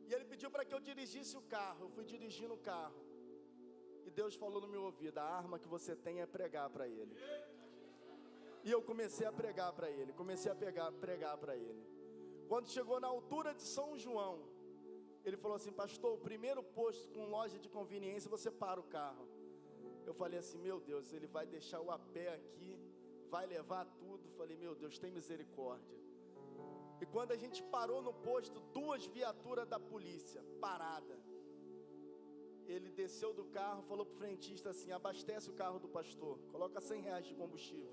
e ele pediu para que eu dirigisse o carro. Eu fui dirigindo o carro, e Deus falou no meu ouvido: a arma que você tem é pregar para ele. E eu comecei a pregar para ele, pregar para ele. Quando chegou na altura de São João, ele falou assim: pastor, o primeiro posto com loja de conveniência, você para o carro. Eu falei assim: meu Deus, ele vai deixar o a pé aqui, vai levar tudo. Falei: meu Deus, tem misericórdia. E quando a gente parou no posto, 2 viaturas da polícia, parada. Ele desceu do carro, falou para o frentista assim: abastece o carro do pastor, coloca R$100 de combustível.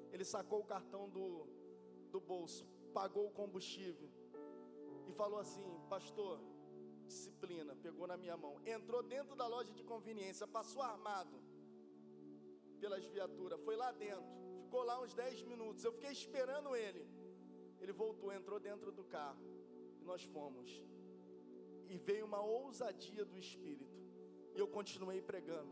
Ele sacou o cartão do bolso, pagou o combustível e falou assim: pastor, disciplina. Pegou na minha mão, entrou dentro da loja de conveniência, passou armado pelas viaturas, foi lá dentro, ficou lá uns 10 minutos, eu fiquei esperando ele. Ele voltou, entrou dentro do carro e nós fomos. E veio uma ousadia do Espírito, e eu continuei pregando.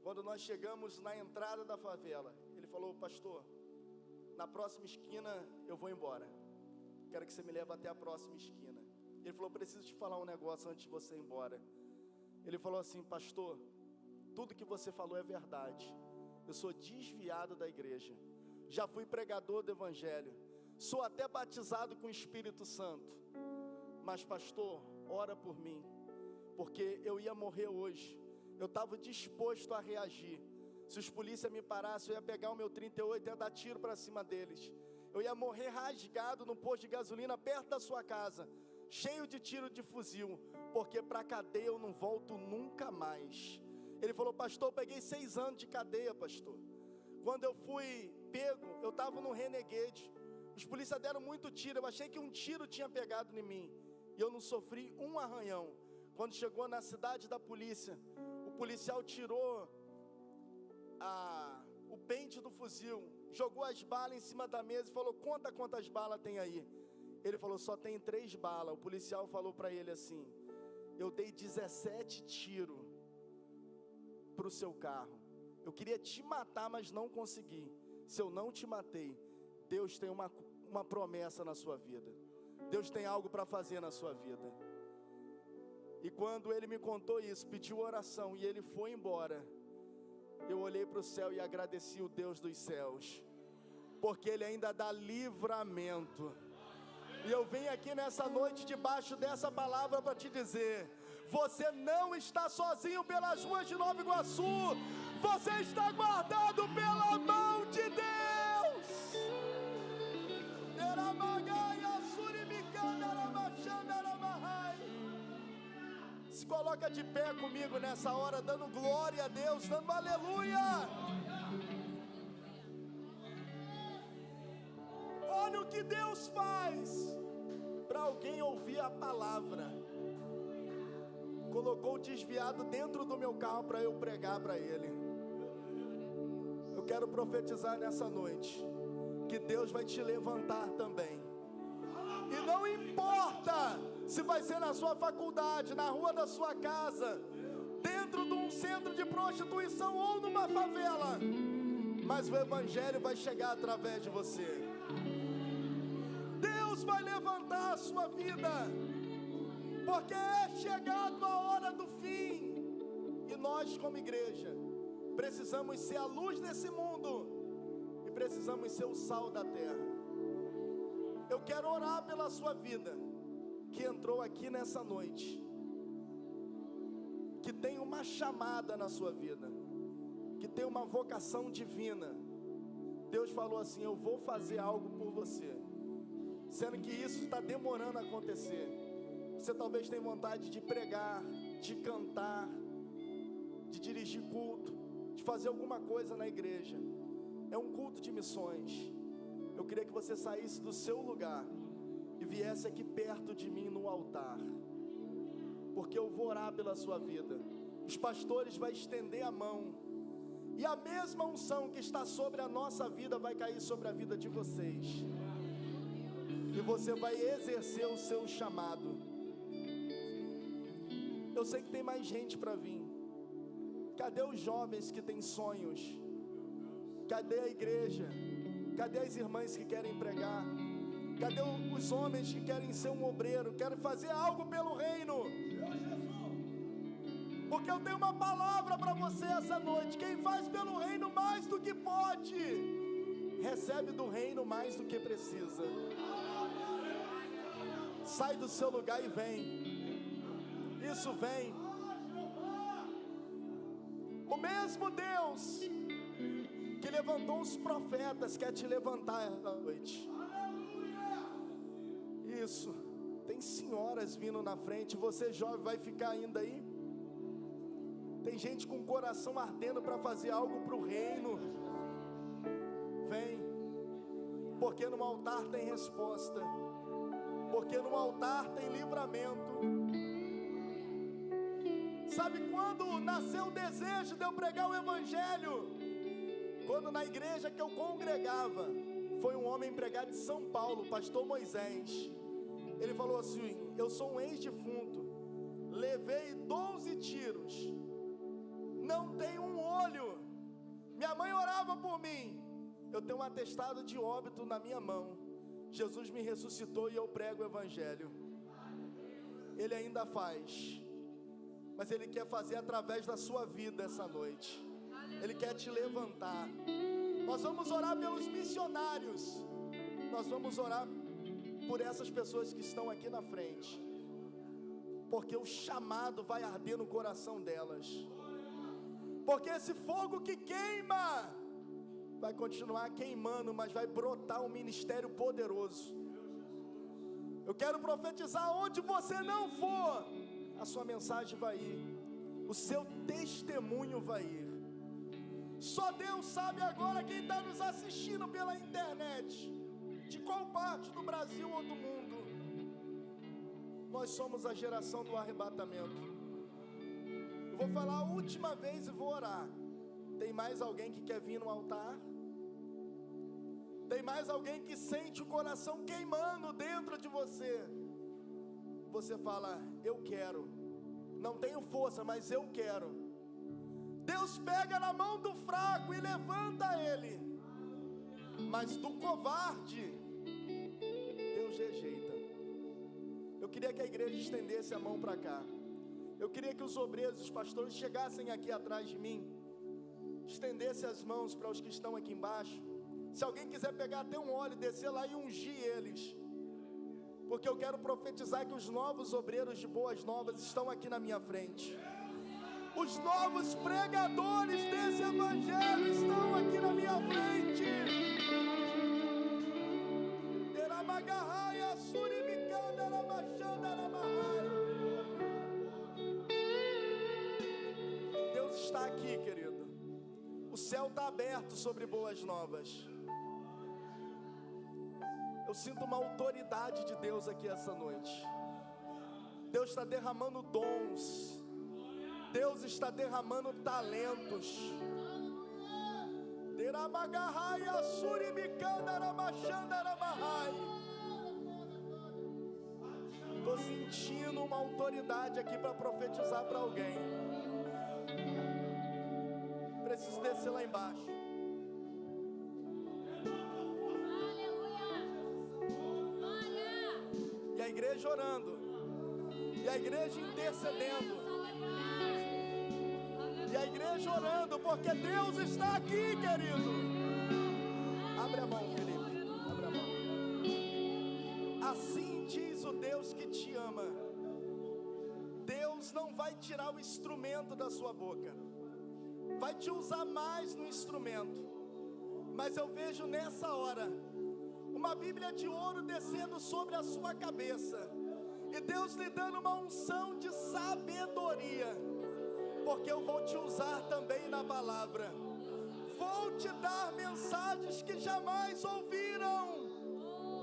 Quando nós chegamos na entrada da favela, ele falou: pastor, na próxima esquina eu vou embora, quero que você me leve até a próxima esquina. Ele falou: preciso te falar um negócio antes de você ir embora. Ele falou assim: pastor, tudo que você falou é verdade. Eu sou desviado da igreja, já fui pregador do evangelho, sou até batizado com o Espírito Santo, mas pastor, ora por mim, porque eu ia morrer hoje. Eu estava disposto a reagir. Se os polícias me parassem, eu ia pegar o meu 38 e ia dar tiro para cima deles. Eu ia morrer rasgado no posto de gasolina perto da sua casa, cheio de tiro de fuzil, porque para a cadeia eu não volto nunca mais. Ele falou: pastor, eu peguei 6 anos de cadeia, pastor. Quando eu fui pego, eu estava no Renegade. Os polícias deram muito tiro, eu achei que um tiro tinha pegado em mim, e eu não sofri um arranhão. Quando chegou na cidade da polícia, o policial tirou o pente do fuzil, jogou as balas em cima da mesa e falou: conta quantas balas tem aí. Ele falou: só tem 3 balas. O policial falou para ele assim: eu dei 17 tiros para o seu carro. Eu queria te matar, mas não consegui. Se eu não te matei, Deus tem uma promessa na sua vida. Deus tem algo para fazer na sua vida. E quando ele me contou isso, pediu oração e ele foi embora, eu olhei para o céu e agradeci o Deus dos céus, porque Ele ainda dá livramento. E eu vim aqui nessa noite debaixo dessa palavra para te dizer: você não está sozinho pelas ruas de Nova Iguaçu, você está guardado pela mão de Deus. Se coloca de pé comigo nessa hora, dando glória a Deus, dando aleluia. Olha o que Deus faz para alguém ouvir a palavra. Colocou o desviado dentro do meu carro para eu pregar para ele. Eu quero profetizar nessa noite que Deus vai te levantar também. E não importa se vai ser na sua faculdade, na rua da sua casa, dentro de um centro de prostituição ou numa favela, mas o Evangelho vai chegar através de você. Deus vai levantar a sua vida, porque é chegado a hora do fim. E nós, como igreja, precisamos ser a luz desse mundo e precisamos ser o sal da terra. Eu quero orar pela sua vida, que entrou aqui nessa noite, que tem uma chamada na sua vida, que tem uma vocação divina. Deus falou assim: eu vou fazer algo por você, sendo que isso está demorando a acontecer. Você talvez tenha vontade de pregar, de cantar, de dirigir culto, de fazer alguma coisa na igreja. É um culto de missões. Eu queria que você saísse do seu lugar e viesse aqui perto de mim no altar, porque eu vou orar pela sua vida. Os pastores vão estender a mão, e a mesma unção que está sobre a nossa vida vai cair sobre a vida de vocês, e você vai exercer o seu chamado. Eu sei que tem mais gente para vir. Cadê os jovens que têm sonhos? Cadê a igreja? Cadê as irmãs que querem pregar? Cadê os homens que querem ser um obreiro, querem fazer algo pelo reino? Porque eu tenho uma palavra para você essa noite: quem faz pelo reino mais do que pode, recebe do reino mais do que precisa. Sai do seu lugar e vem. Isso, vem. O mesmo Deus que levantou os profetas quer te levantar essa noite. Isso. Tem senhoras vindo na frente. Você jovem vai ficar ainda aí? Tem gente com o coração ardendo para fazer algo para o reino. Vem. Porque no altar tem resposta. Porque no altar tem livramento. Sabe quando nasceu o desejo de eu pregar o Evangelho? Quando na igreja que eu congregava, foi um homem empregado de São Paulo, pastor Moisés. Ele falou assim: eu sou um ex-defunto, levei 12 tiros, não tenho um olho, minha mãe orava por mim, eu tenho um atestado de óbito na minha mão, Jesus me ressuscitou e eu prego o Evangelho. Ele ainda faz, mas Ele quer fazer através da sua vida essa noite. Ele quer te levantar. Nós vamos orar pelos missionários. Nós vamos orar por essas pessoas que estão aqui na frente, porque o chamado vai arder no coração delas. Porque esse fogo que queima vai continuar queimando, mas vai brotar um ministério poderoso. Eu quero profetizar: onde você não for, a sua mensagem vai ir, o seu testemunho vai ir. Só Deus sabe agora quem está nos assistindo pela internet, de qual parte do Brasil ou do mundo. Nós somos a geração do arrebatamento. Eu vou falar a última vez e vou orar. Tem mais alguém que quer vir no altar? Tem mais alguém que sente o coração queimando dentro de você? Você fala: eu quero. Não tenho força, mas eu quero. Deus pega na mão do fraco e levanta ele, mas do covarde Deus rejeita. Eu queria que a igreja estendesse a mão para cá. Eu queria que os obreiros, os pastores chegassem aqui atrás de mim, estendessem as mãos para os que estão aqui embaixo. Se alguém quiser pegar até um óleo, descer lá e ungir eles, porque eu quero profetizar que os novos obreiros de boas novas estão aqui na minha frente. Os novos pregadores desse evangelho estão aqui na minha frente. Deus está aqui, querido. O céu está aberto sobre boas novas. Eu sinto uma autoridade de Deus aqui essa noite. Deus está derramando dons. Deus está derramando talentos. Estou sentindo uma autoridade aqui para profetizar para alguém. Preciso descer lá embaixo. E a igreja orando. E a igreja intercedendo. E a igreja orando, porque Deus está aqui, querido. Abre a mão, Felipe. Abre a mão. Assim diz o Deus que te ama. Deus não vai tirar o instrumento da sua boca. Vai te usar mais no instrumento. Mas eu vejo nessa hora uma Bíblia de ouro descendo sobre a sua cabeça. E Deus lhe dando uma unção de sabedoria. Porque eu vou te usar também na palavra. Vou te dar mensagens que jamais ouviram.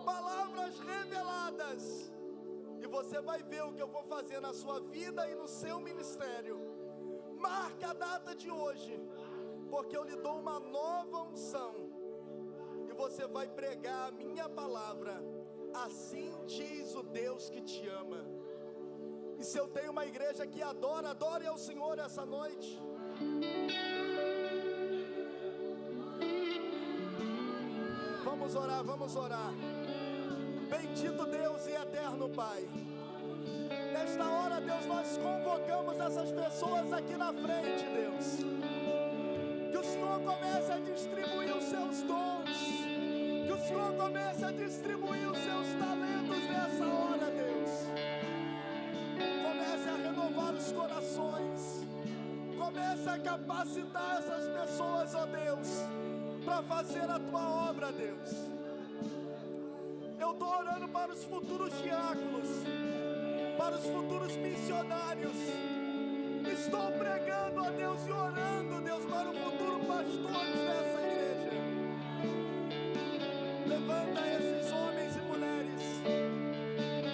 Palavras reveladas. E você vai ver o que eu vou fazer na sua vida e no seu ministério. Marca a data de hoje, porque eu lhe dou uma nova unção. E você vai pregar a minha palavra. Assim diz o Deus que te ama. E se eu tenho uma igreja que adora, adore ao Senhor essa noite. Vamos orar, vamos orar. Bendito Deus e eterno Pai. Nesta hora, Deus, nós convocamos essas pessoas aqui na frente, Deus. Que o Senhor comece a distribuir os seus dons. Que o Senhor comece a distribuir os seus talentos nessa hora, Deus. Comece a renovar os corações. Comece a capacitar essas pessoas, ó Deus, para fazer a tua obra, Deus. Eu estou orando para os futuros diáconos, para os futuros missionários. Estou pregando, ó Deus, e orando, Deus, para o futuro pastores dessa igreja. Levanta esses homens e mulheres.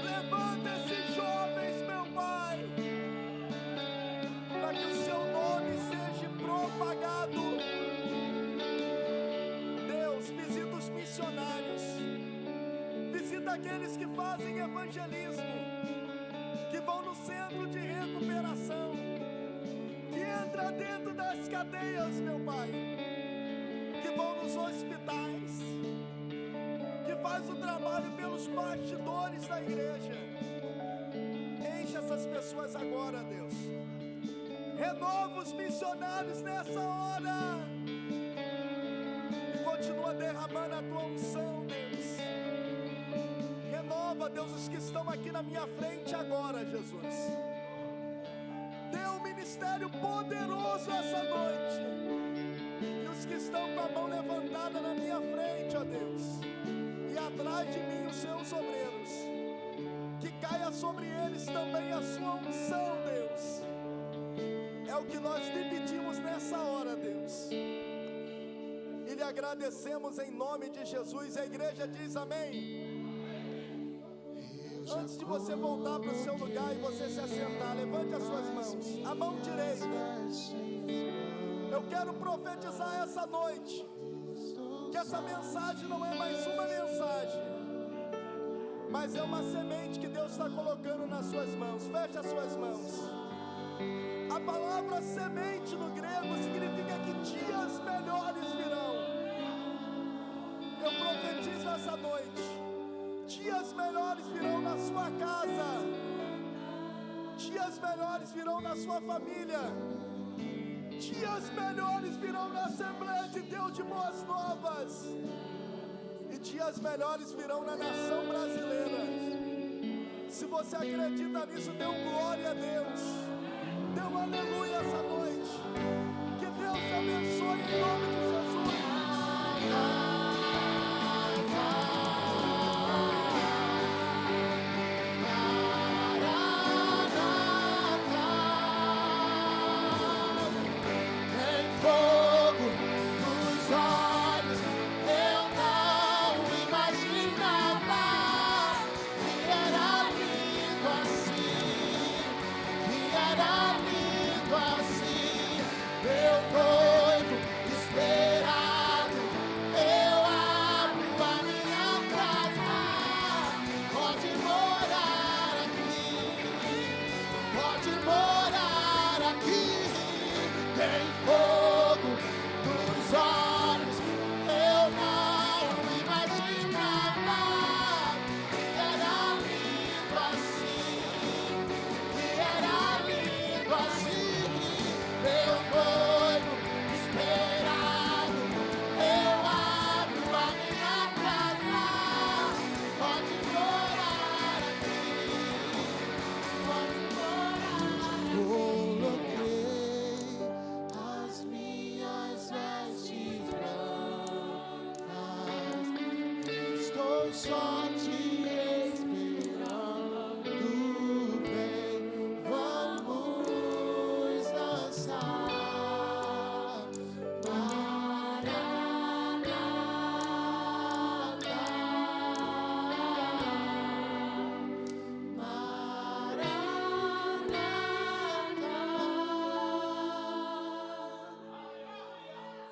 Levanta esses jovens, meu Pai, para que o seu nome seja propagado. Deus, visita os missionários. Visita aqueles que fazem evangelismo, que vão no centro de recuperação, que entra dentro das cadeias, meu Pai, que vão nos hospitais, que faz o trabalho pelos bastidores da igreja. Enche essas pessoas agora, Deus. Renova os missionários nessa hora e continua derramando a tua unção, Deus. Renova, Deus, os que estão aqui na minha frente agora, Jesus. Dê um ministério poderoso essa noite. E os que estão com a mão levantada na minha frente, ó Deus, e atrás de mim os seus obreiros, que caia sobre eles também a sua unção, Deus. É o que nós lhe pedimos nessa hora, Deus. E lhe agradecemos em nome de Jesus. A igreja diz amém. Antes de você voltar para o seu lugar e você se assentar, levante as suas mãos. A mão direita. Eu quero profetizar essa noite que essa mensagem não é mais uma mensagem, mas é uma semente que Deus está colocando nas suas mãos. Feche as suas mãos. A palavra semente no grego significa que dias melhores virão. Eu profetizo essa noite: dias melhores virão na sua casa, dias melhores virão na sua família, dias melhores virão na Assembleia de Deus de Boas Novas, e dias melhores virão na nação brasileira. Se você acredita nisso, dê um glória a Deus, dê um aleluia essa noite. Que Deus te abençoe em nome de Jesus.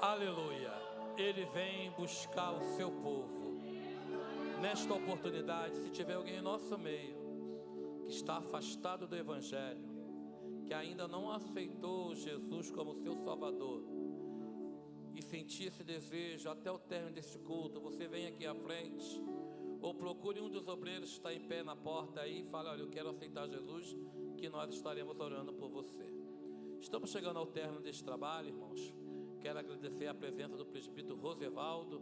Aleluia. Ele vem buscar o seu povo. Nesta oportunidade, se tiver alguém em nosso meio que está afastado do Evangelho, que ainda não aceitou Jesus como seu Salvador, e sentir esse desejo até o término deste culto, você vem aqui à frente, ou procure um dos obreiros que está em pé na porta aí e fale: olha, eu quero aceitar Jesus, que nós estaremos orando por você. Estamos chegando ao término deste trabalho, irmãos. Quero agradecer a presença do presbítero Rosevaldo.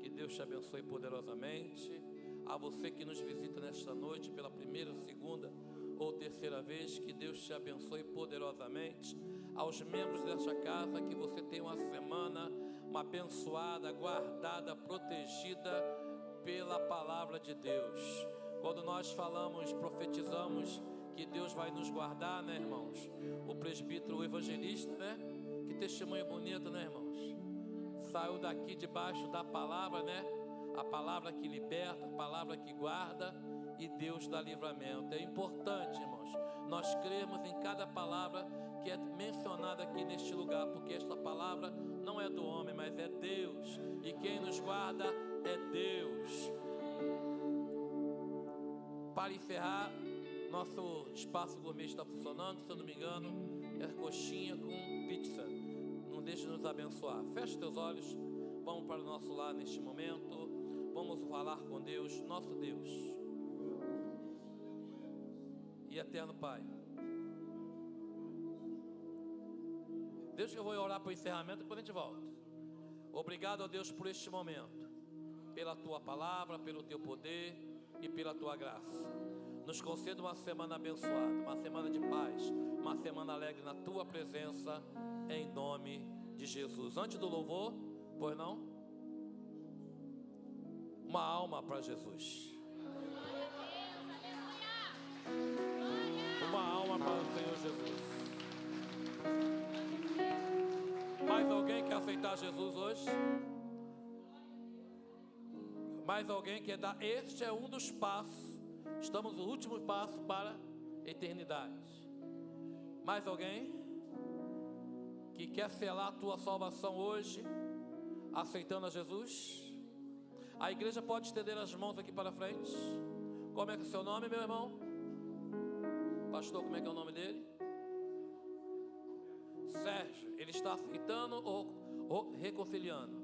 Que Deus te abençoe poderosamente. A você que nos visita nesta noite pela primeira, segunda ou terceira vez, que Deus te abençoe poderosamente. Aos membros desta casa, que você tenha uma semana abençoada, guardada, protegida pela palavra de Deus. Quando nós falamos, profetizamos que Deus vai nos guardar, né, irmãos? O presbítero, o evangelista, né? Que testemunho bonito, né, irmãos? Saiu daqui debaixo da palavra, né? A palavra que liberta, a palavra que guarda, e Deus dá livramento. É importante, irmãos, nós cremos em cada palavra que é mencionada aqui neste lugar, porque esta palavra não é do homem, mas é Deus, e quem nos guarda é Deus. Para encerrar, nosso espaço gourmet está funcionando, se eu não me engano, é coxinha com pizza. Não deixe de nos abençoar. Feche teus olhos, vamos para o nosso lar neste momento. Vamos falar com Deus, nosso Deus e eterno Pai. Deus, que eu vou orar para o encerramento, depois a gente volta. Obrigado a Deus por este momento, pela Tua palavra, pelo Teu poder e pela Tua graça. Nos conceda uma semana abençoada, uma semana de paz, uma semana alegre na Tua presença, em nome de Jesus. Antes do louvor, pois não? Uma alma para Jesus. Uma alma para o Senhor Jesus. Mais alguém quer aceitar Jesus hoje? Mais alguém quer dar? Este é um dos passos. Estamos no último passo para a eternidade. Mais alguém que quer selar a tua salvação hoje, aceitando a Jesus? A igreja pode estender as mãos aqui para frente. Como é que é o seu nome, meu irmão? Pastor, como é que é o nome dele? Sérgio, ele está aceitando ou reconciliando?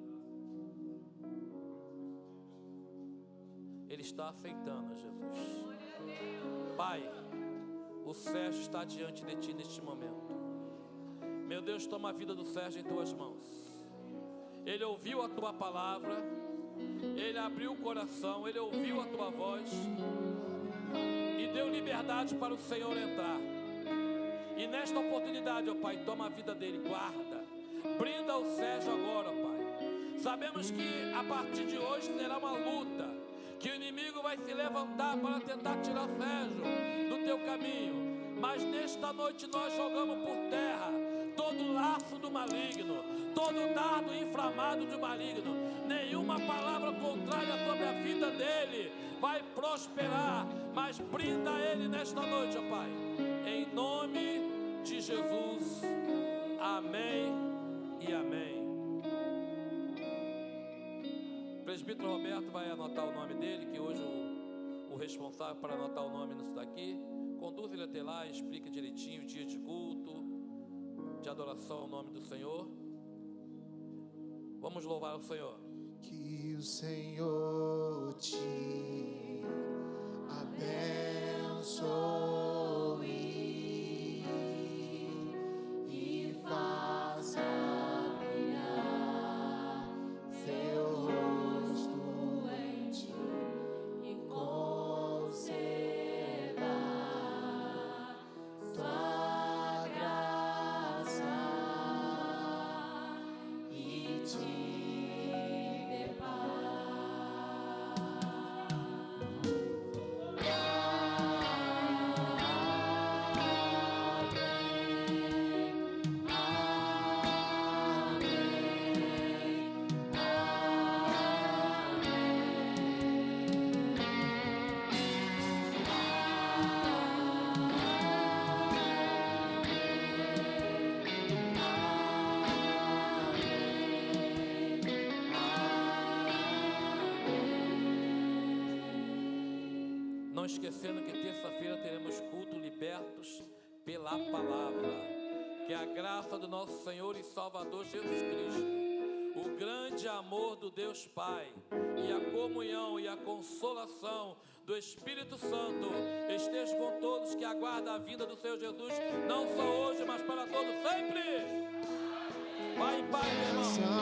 Ele está aceitando, Jesus. Pai, o Sérgio está diante de Ti neste momento. Meu Deus, toma a vida do Sérgio em Tuas mãos. Ele ouviu a Tua palavra, ele abriu o coração, ele ouviu a Tua voz e deu liberdade para o Senhor entrar. E nesta oportunidade, ó Pai, toma a vida dele, guarda, brinda o Sérgio agora, ó Pai. Sabemos que a partir de hoje será uma luta, que o inimigo vai se levantar para tentar tirar o Sérgio do Teu caminho. Mas nesta noite nós jogamos por terra todo laço do maligno, todo dardo inflamado do maligno. Nenhuma palavra contrária sobre a vida dele vai prosperar, mas brinda ele nesta noite, ó Pai, em nome de Jesus. Amém e amém. O presbítero Roberto vai anotar o nome dele, que hoje o responsável para anotar o nome não está aqui. Conduz ele até lá e explica direitinho o dia de culto, de adoração ao nome do Senhor. Vamos louvar o Senhor. Que o Senhor te abençoe e faça brilhar seu rosto em ti e conceda sua graça e te dê Não esquecendo que terça-feira teremos culto libertos pela palavra. Que a graça do nosso Senhor e Salvador Jesus Cristo, o grande amor do Deus Pai e a comunhão e a consolação do Espírito Santo esteja com todos que aguardam a vinda do Senhor Jesus, não só hoje, mas para todos sempre. Vai em paz, meu irmão.